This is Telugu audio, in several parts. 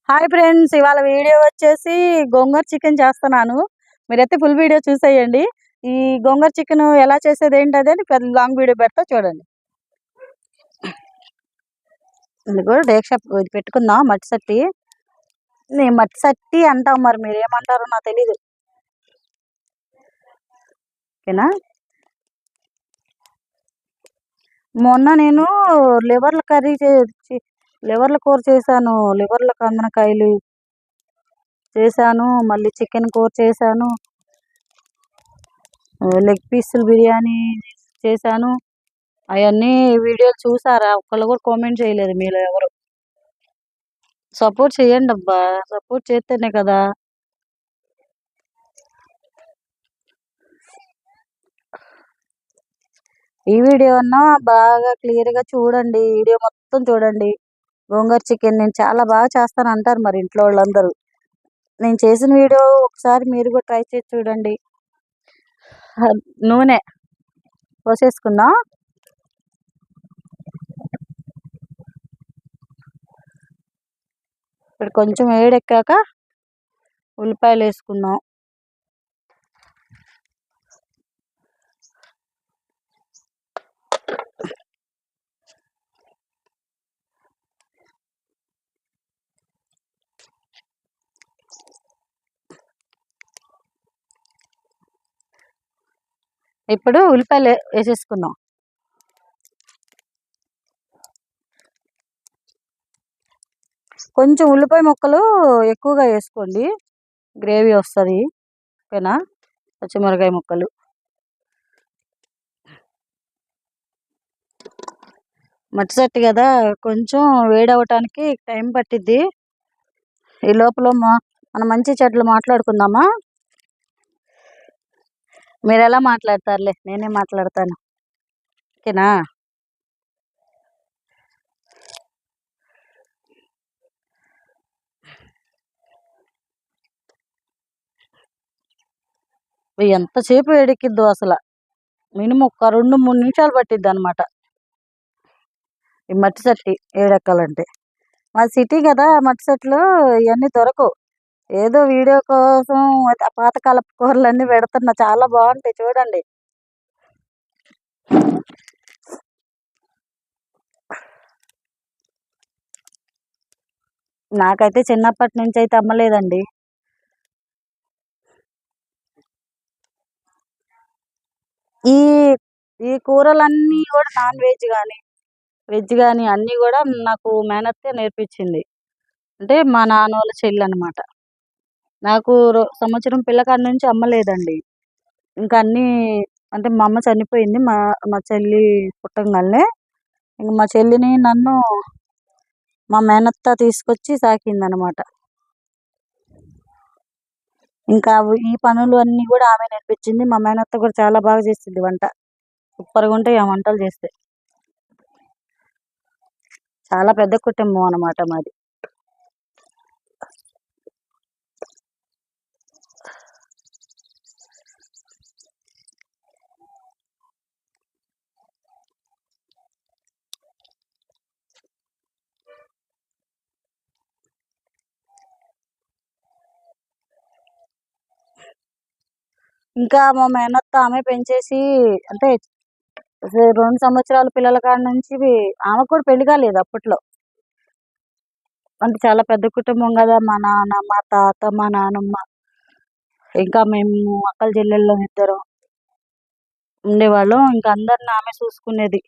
హాయ్ ఫ్రెండ్స్, ఇవాళ వీడియో వచ్చేసి గోంగూర చికెన్ చేస్తున్నాను. మీరైతే ఫుల్ వీడియో చూసేయండి. ఈ గోంగూర చికెన్ ఎలా చేసేది ఏంటనేది పెద్ద లాంగ్ వీడియో పెడతా చూడండి. ఇదిగో డేక్ష ఇది పెట్టుకుందాం. మట్టి సట్టి మట్టి సట్టి అంటాం, మరి మీరు ఏమంటారో నాకు తెలీదు. ఓకేనా. మొన్న నేను లివర్ల కర్రీ లివర్ల కూర చేశాను. లివర్ల కందనకాయలు చేశాను, మళ్ళీ చికెన్ కూర చేశాను, లెగ్ పీసులు బిర్యానీ చేశాను. అవన్నీ వీడియోలు చూసారా? ఒక్కళ్ళు కూడా కామెంట్ చేయలేదు మీలో ఎవరు. సపోర్ట్ చేయండి అబ్బా, సపోర్ట్ చేస్తేనే కదా. ఈ వీడియో అన్నా బాగా క్లియర్గా చూడండి, వీడియో మొత్తం చూడండి. గోంగూర చికెన్ నేను చాలా బాగా చేస్తాను అంటారు మరి ఇంట్లో వాళ్ళందరూ. నేను చేసిన వీడియో ఒకసారి మీరు కూడా ట్రై చేసి చూడండి. నూనె పోసేసుకుందాం. ఇప్పుడు కొంచెం వేడెక్కాక ఉల్లిపాయలు వేసుకుందాం. ఇప్పుడు ఉల్లిపాయలు వేసేసుకుందాం. కొంచెం ఉల్లిపాయ ముక్కలు ఎక్కువగా వేసుకోండి, గ్రేవీ వస్తుంది. ఓకేనా. పచ్చిమిరకాయ ముక్కలు మట్టిసట్టి కదా, కొంచెం వేడవటానికి టైం పట్టిద్ది. ఈ లోపల మనం మంచి చెడ్డలు మాట్లాడుకుందామా? మీరు ఎలా మాట్లాడతారులే, నేనే మాట్లాడతాను. ఓకేనా. ఎంతసేపు వేడెక్కిద్దో అసలు. మినిమం ఒక 2-3 నిమిషాలు పట్టిద్ది అనమాట ఈ మట్టి సట్టి వేడెక్కాలంటే. మా సిటీ కదా, మట్టి సట్లు ఇవన్నీ దొరకవు. ఏదో వీడియో కోసం పాతకాలపు కూరలన్నీ పెడుతున్నా, చాలా బాగుంటాయి చూడండి. నాకైతే చిన్నప్పటి నుంచి అయితే అమ్మలేదండి. ఈ ఈ కూరలన్నీ కూడా నాన్ వెజ్ కానీ వెజ్ కానీ అన్నీ కూడా నాకు మేనత్తే నేర్పించింది. అంటే మా నాన్న వాళ్ళ చెల్లి అనమాట. నాకు సంవత్సరం పిల్లకాడి నుంచి అమ్మలేదండి. ఇంకా అన్నీ అంటే మా అమ్మ చనిపోయింది మా మా చెల్లి పుట్టంగానే. ఇంక మా చెల్లిని నన్ను మా మేనత్త తీసుకొచ్చి సాకిందనమాట. ఇంకా ఈ పనులు అన్నీ కూడా ఆమె నేర్పించింది. మా మేనత్త కూడా చాలా బాగా చేసింది వంట. సూపర్గా ఉంటాయి ఆ వంటలు చేస్తే. చాలా పెద్ద కుటుంబం అనమాట మాది. ఇంకా మా మేనత్త ఆమె పెంచేసి, అంటే 2 సంవత్సరాల పిల్లల కాడ నుంచి ఆమెకు కూడా పెళ్లి కాలేదు అప్పట్లో. అంటే చాలా పెద్ద కుటుంబం కదా, మా నాన్న, మా తాత, మా నానమ్మ, ఇంకా మేము అక్కల చెల్లెళ్ళం ఇద్దరం ఉండేవాళ్ళం. ఇంకా అందరిని ఆమె చూసుకునేది.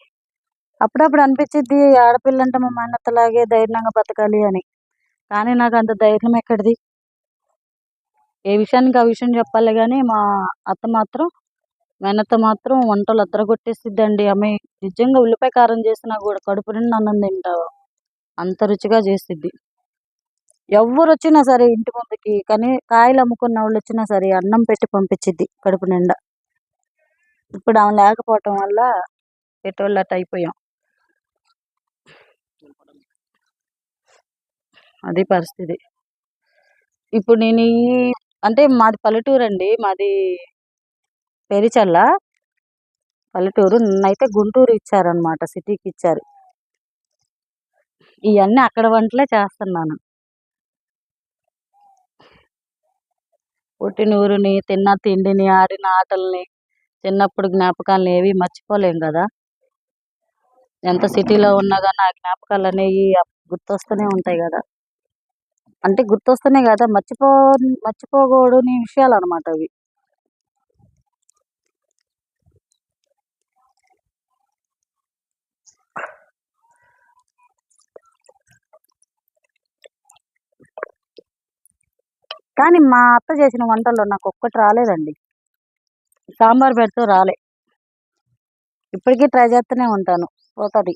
అప్పుడప్పుడు అనిపించిద్ది ఆడపిల్ల అంటే మా మేనత్తలాగే ధైర్యంగా బతకాలి అని. కానీ నాకు అంత ధైర్యం ఎక్కడిది. ఏ విషయానికి ఆ విషయం చెప్పాలి కానీ మా అత్త మాత్రం, మేనత్త మాత్రం వంటలు అద్దరగొట్టేసిద్దండి. ఆమె నిజంగా ఉల్లిపాయ కారం చేసినా కూడా కడుపు నిండా అన్నం తింటావు, అంత రుచిగా చేసిద్ది. ఎవరు వచ్చినా సరే ఇంటి ముందుకి, కానీ కాయలు అమ్ముకున్న వాళ్ళు వచ్చినా సరే అన్నం పెట్టి పంపించిద్ది కడుపు నిండా. ఇప్పుడు ఆమె లేకపోవటం వల్ల ఎటోళ్ళట్ అయిపోయాం. అది పరిస్థితి. ఇప్పుడు నేను అంటే మాది పల్లెటూరు అండి, మాది పెరిచల్ల పల్లెటూరు. నన్నైతే గుంటూరు ఇచ్చారనమాట, సిటీకి ఇచ్చారు. ఇవన్నీ అక్కడ వంటలే చేస్తున్నాను. పుట్టిన ఊరిని, తిన్న తిండిని, ఆడిన ఆటల్ని, చిన్నప్పుడు జ్ఞాపకాలను ఏవి మర్చిపోలేం కదా. ఎంత సిటీలో ఉన్నా కానీ ఆ జ్ఞాపకాలు అనేవి గుర్తొస్తూనే ఉంటాయి కదా. అంటే గుర్తొస్తూనే కదా, మర్చిపోకూడని విషయాలు అనమాట అవి. కానీ మా అత్త చేసిన వంటల్లో నాకు ఒక్కటి రాలేదండి. సాంబార్ పెడితే రాలే. ఇప్పటికీ ట్రై చేస్తూనే ఉంటాను, పోతుంది,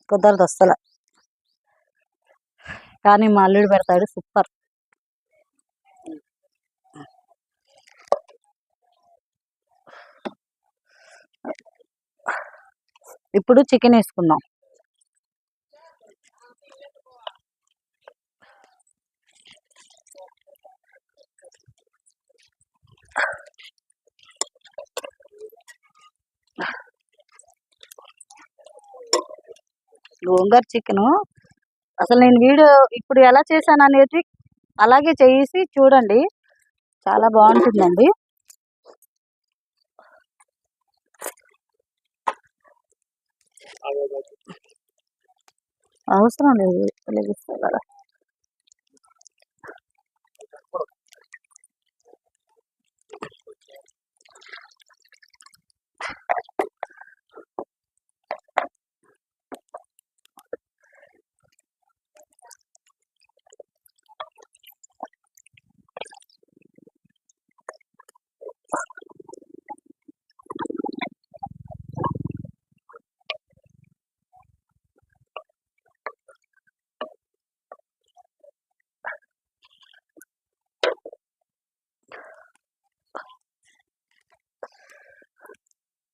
కుదరదు అస్సలు. కానీ మా అల్లుడు పెడతాడు సూపర్. ఇప్పుడు చికెన్ వేసుకుందాం. గోంగూర చికెను అసలు నేను వీడియో ఇప్పుడు ఎలా చేశాను అనేది అలాగే చేసి చూడండి, చాలా బాగుంటుందండి. అవసరం లేదు, వెలిగిస్తా కదా.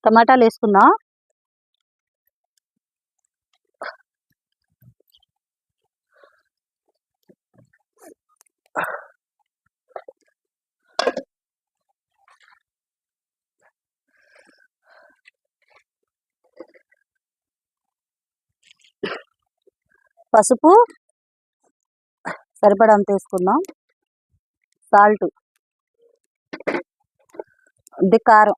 టమాటాలు వేసుకుందాం. పసుపు సరిపడంత వేసుకుందాం. సాల్ట్, ఇది కారం,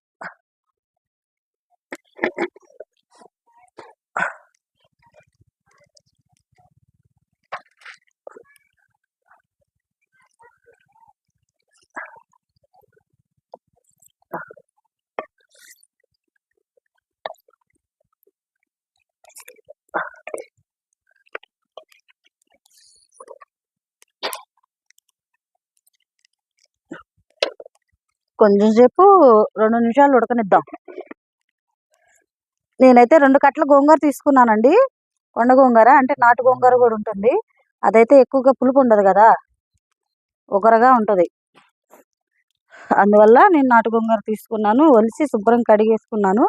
కొంచెం సేపు 2 నిమిషాలు ఉడకనిద్దాం. నేనైతే 2 కట్టల గోంగూర తీసుకున్నానండి. కొండ గోంగూర అంటే నాటు గోంగూర కూడా ఉంటుంది. అదైతే ఎక్కువగా పులుపు ఉండదు కదా, ఒకరగా ఉంటుంది. అందువల్ల నేను నాటు గోంగూర తీసుకున్నాను. ఒలిసి శుభ్రం కడిగేసుకున్నాను.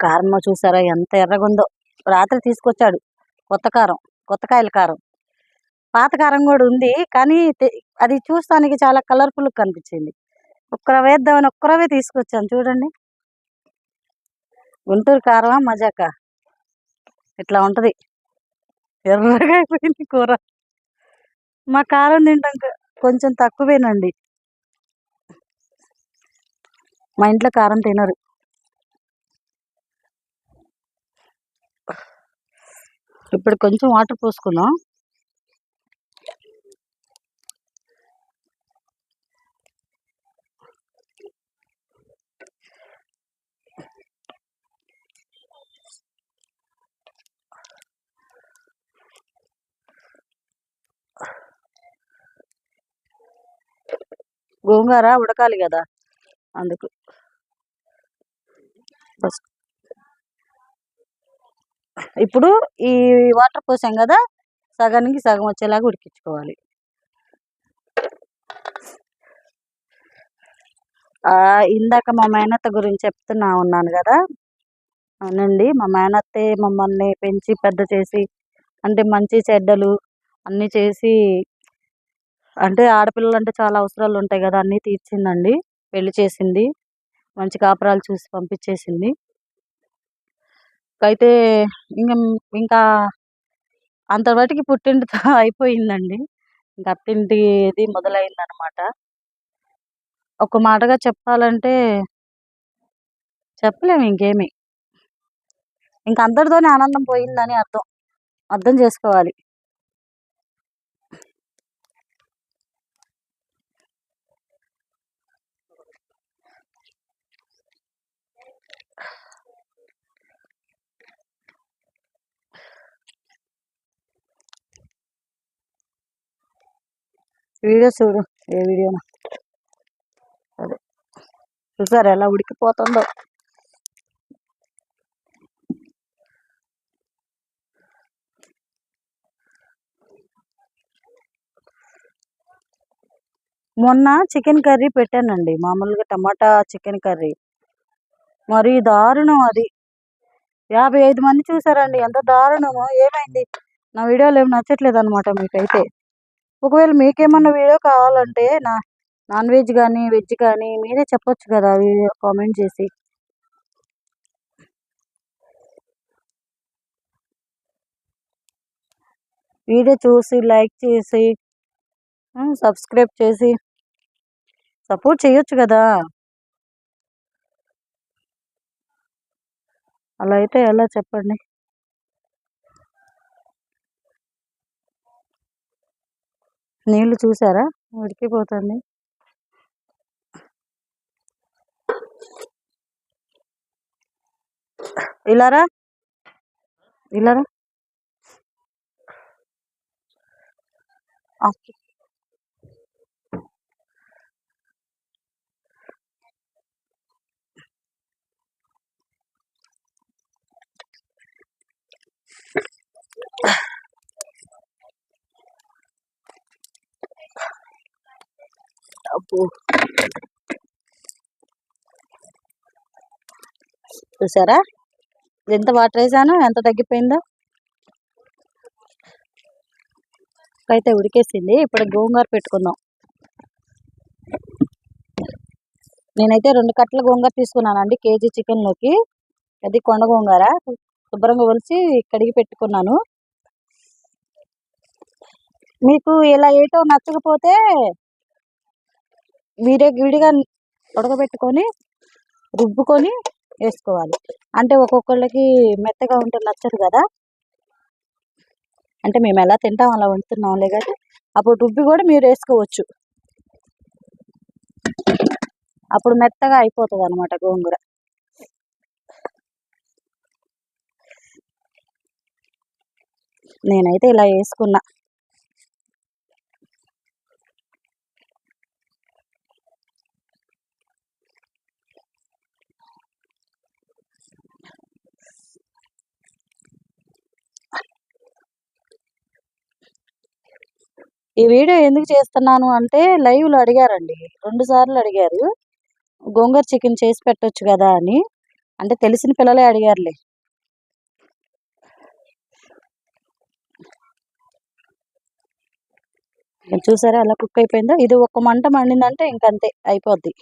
కారం చూసారా ఎంత ఎర్రగుందో. రాత్రి తీసుకొచ్చాడు కొత్త కారం, కొత్త కాయల కారం. పాత కారం కూడా ఉంది, కానీ అది చూస్తానికి చాలా కలర్ఫుల్ కనిపించింది. ఒక్కర వేద్దామని ఒక్కరవే తీసుకొచ్చాను. చూడండి, గుంటూరు కారమా మజాక, ఇట్లా ఉంటది. ఎర్రగా అయిపోయింది కూర. మా కారం తింటాం కొంచెం తక్కువేనండి. మా ఇంట్లో కారం తినరు. ఇప్పుడు కొంచెం వాటర్ పోసుకుందాం. గోంగూర ఉడకాలి కదా, అందుకు. ఇప్పుడు ఈ వాటర్ పోసాం కదా, సగానికి సగం వచ్చేలాగా ఉడికించుకోవాలి. ఇందాక మా మేనత్త గురించి చెప్తున్నా ఉన్నాను కదా. అవునండి, మా మేనత్తే మమ్మల్ని పెంచి పెద్ద చేసి, అంటే మంచి చెడ్డలు అన్నీ చేసి, అంటే ఆడపిల్లలంటే చాలా అవసరాలు ఉంటాయి కదా, అన్నీ తీర్చిందండి. పెళ్లి చేసింది, మంచి కాపురాలు చూసి పంపించేసింది. అయితే ఇంక ఇంకా అంతవరకు పుట్టింటితో అయిపోయిందండి. ఇంక అత్తింటిది మొదలైందనమాట. ఒక మాటగా చెప్పాలంటే చెప్పలేము ఇంకేమి. ఇంక అంతటితోనే ఆనందం పోయిందని అర్థం. అర్థం చేసుకోవాలి. వీడియో చూడు. ఏ వీడియోనా? అదే, చూసారా ఎలా ఉడికిపోతుందో. మొన్న చికెన్ కర్రీ పెట్టానండి, మామూలుగా టమాటా చికెన్ కర్రీ. మరి దారుణం అది. 55 మంది చూసారండి, ఎంత దారుణమో. ఏమైంది? నా వీడియోలు ఏమి నచ్చట్లేదు అనమాట మీకైతే. ఒకవేళ మీకేమన్నా వీడియో కావాలంటే నాన్ వెజ్ కానీ వెజ్ కానీ మీరే చెప్పొచ్చు కదా, వీడియో కామెంట్ చేసి. వీడియో చూసి లైక్ చేసి సబ్స్క్రైబ్ చేసి సపోర్ట్ చేయొచ్చు కదా. అలా అయితే ఎలా చెప్పండి? నీళ్ళు చూసారా, ఉడికిపోతుంది. ఇలారా, ఇలారా. అప్పు చూసారా ఎంత వాటర్ వేసాను, ఎంత తగ్గిపోయిందో. అయితే ఉడికేసింది. ఇప్పుడు గోంగూర పెట్టుకుందాం. నేనైతే 2 కట్టల గోంగూర తీసుకున్నానండి కేజీ చికెన్లోకి. అది కొండ గోంగూర శుభ్రంగా ఒలిచి కడిగి పెట్టుకున్నాను. మీకు ఇలా ఏటో నచ్చకపోతే విడిగా ఉడకబెట్టుకొని రుబ్బుకొని వేసుకోవాలి. అంటే ఒక్కొక్కళ్ళకి మెత్తగా ఉంటే నచ్చదు కదా. అంటే మేము ఎలా తింటాం అలా వండుతున్నాంలే కానీ, అప్పుడు రుబ్బి కూడా మీరు వేసుకోవచ్చు. అప్పుడు మెత్తగా అయిపోతుంది అనమాట గోంగూర. నేనైతే ఇలా వేసుకున్నా. ఈ వీడియో ఎందుకు చేస్తున్నాను అంటే, లైవ్లో అడిగారండి, 2 సార్లు అడిగారు, గోంగూర చికెన్ చేసి పెట్టొచ్చు కదా అని. అంటే తెలిసిన పిల్లలే అడిగారులే. చూసారా ఎలా కుక్ అయిపోయిందో. ఇది ఒక్క మంట మండిందంటే ఇంకంతే అయిపోద్ది.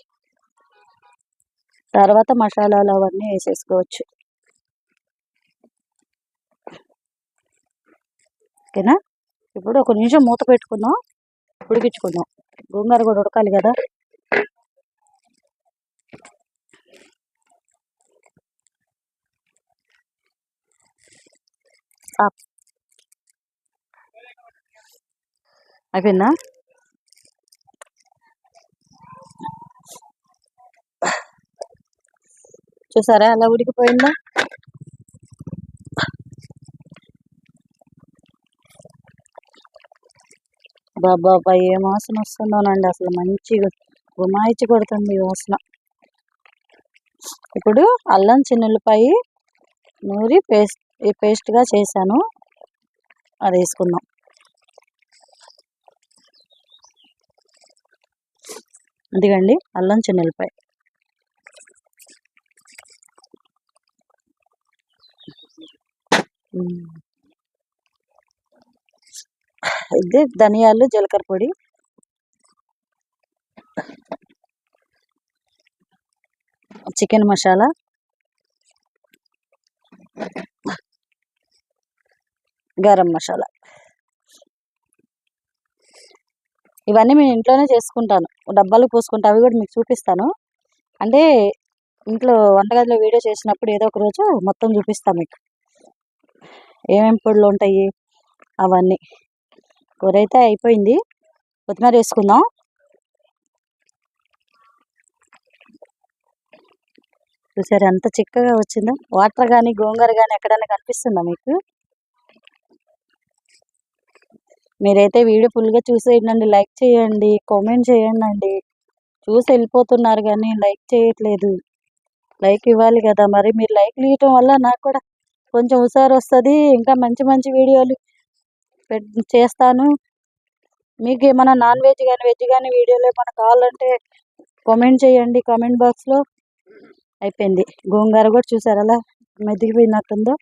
తర్వాత మసాలాలు అవన్నీ వేసేసుకోవచ్చు. ఓకేనా? ఇప్పుడు ఒక నిమిషం మూత పెట్టుకుందాం, ఉడికించుకుందాం. గోంగూర కూడా ఉడకాలి కదా. అయిపోయిందా? చూసారా ఎలా ఉడికిపోయిందో. బాబా ఏం వాసన వస్తుందోనండి, అసలు మంచిగా గుమాయిచ్చి కొడుతుంది ఈ వాసన. ఇప్పుడు అల్లం చిన్నులపాయి నూరి పేస్ట్గా చేశాను, అది వేసుకుందాం. ఇదిగండి అల్లం చిన్నులపాయి. ఉమ్. ఇది ధనియాలు జీలకర్ర పొడి, చికెన్ మసాలా, గరం మసాలా. ఇవన్నీ నేను ఇంట్లోనే చేసుకుంటాను, డబ్బాలు పోసుకుంటా. అవి కూడా మీకు చూపిస్తాను. అంటే ఇంట్లో వంటగదిలో వీడియో చేసినప్పుడు ఏదో ఒక రోజు మొత్తం చూపిస్తాను మీకు ఏమేమి పొడులు ఉంటాయి అవన్నీ. కూర అయితే అయిపోయింది, కొత్తిమీర వేసుకుందాం. చూసారు ఎంత చిక్కగా వచ్చిందో. వాటర్ కానీ గోంగూర కానీ ఎక్కడైనా కనిపిస్తుందా మీకు? మీరైతే వీడియో ఫుల్గా చూసేయండి, లైక్ చేయండి, కామెంట్ చేయండి. చూసి వెళ్ళిపోతున్నారు కానీ లైక్ చేయట్లేదు. లైక్ ఇవ్వాలి కదా మరి. మీరు లైక్లు ఇవ్వటం వల్ల నాకు కూడా కొంచెం హుషారు వస్తుంది, ఇంకా మంచి మంచి వీడియోలు చేస్తాను. మీకు ఏమైనా నాన్ వెజ్ కానీ వెజ్ కానీ వీడియోలు ఏమైనా కావాలంటే కామెంట్ చేయండి కామెంట్ బాక్స్లో. అయిపోయింది. గోంగూర కూడా చూసారు అలా మెదిగిపోయినట్టుందో.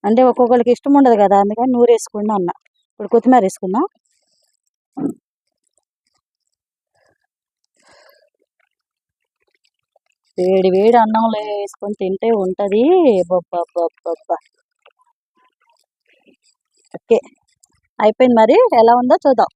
అంటే ఒక్కొక్కరికి ఇష్టం ఉండదు కదా, అందుకని నూరు వేసుకున్నా అన్న. ఇప్పుడు కొత్తిమీర వేసుకుందాం. వేడి వేడి అన్నంలో వేసుకొని తింటే ఉంటుంది. బొబ్బ. ఓకే, అయిపోయింది. మరి ఎలా ఉందో చూద్దాం.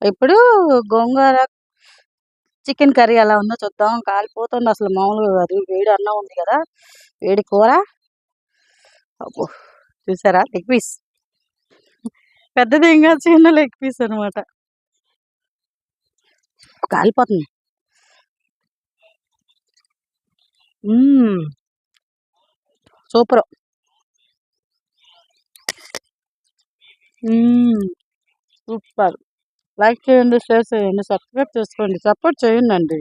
ఇప్పుడు గోంగూర చికెన్ కర్రీ ఎలా ఉందో చూద్దాం. కాలిపోతుంది అసలు, మామూలుగా కాదు. వేడి అన్నం ఉంది కదా, వేడి కూర. అబ్బో, చూసారా? లెగ్ పీస్, పెద్దది ఇంకా చిన్న లెగ్ పీస్ అనమాట. కాలిపోతుంది. సూపర్. సూపర్. లైక్ చేయండి, షేర్ చేయండి, సబ్స్క్రైబ్ చేసుకోండి, సపోర్ట్ చేయండి.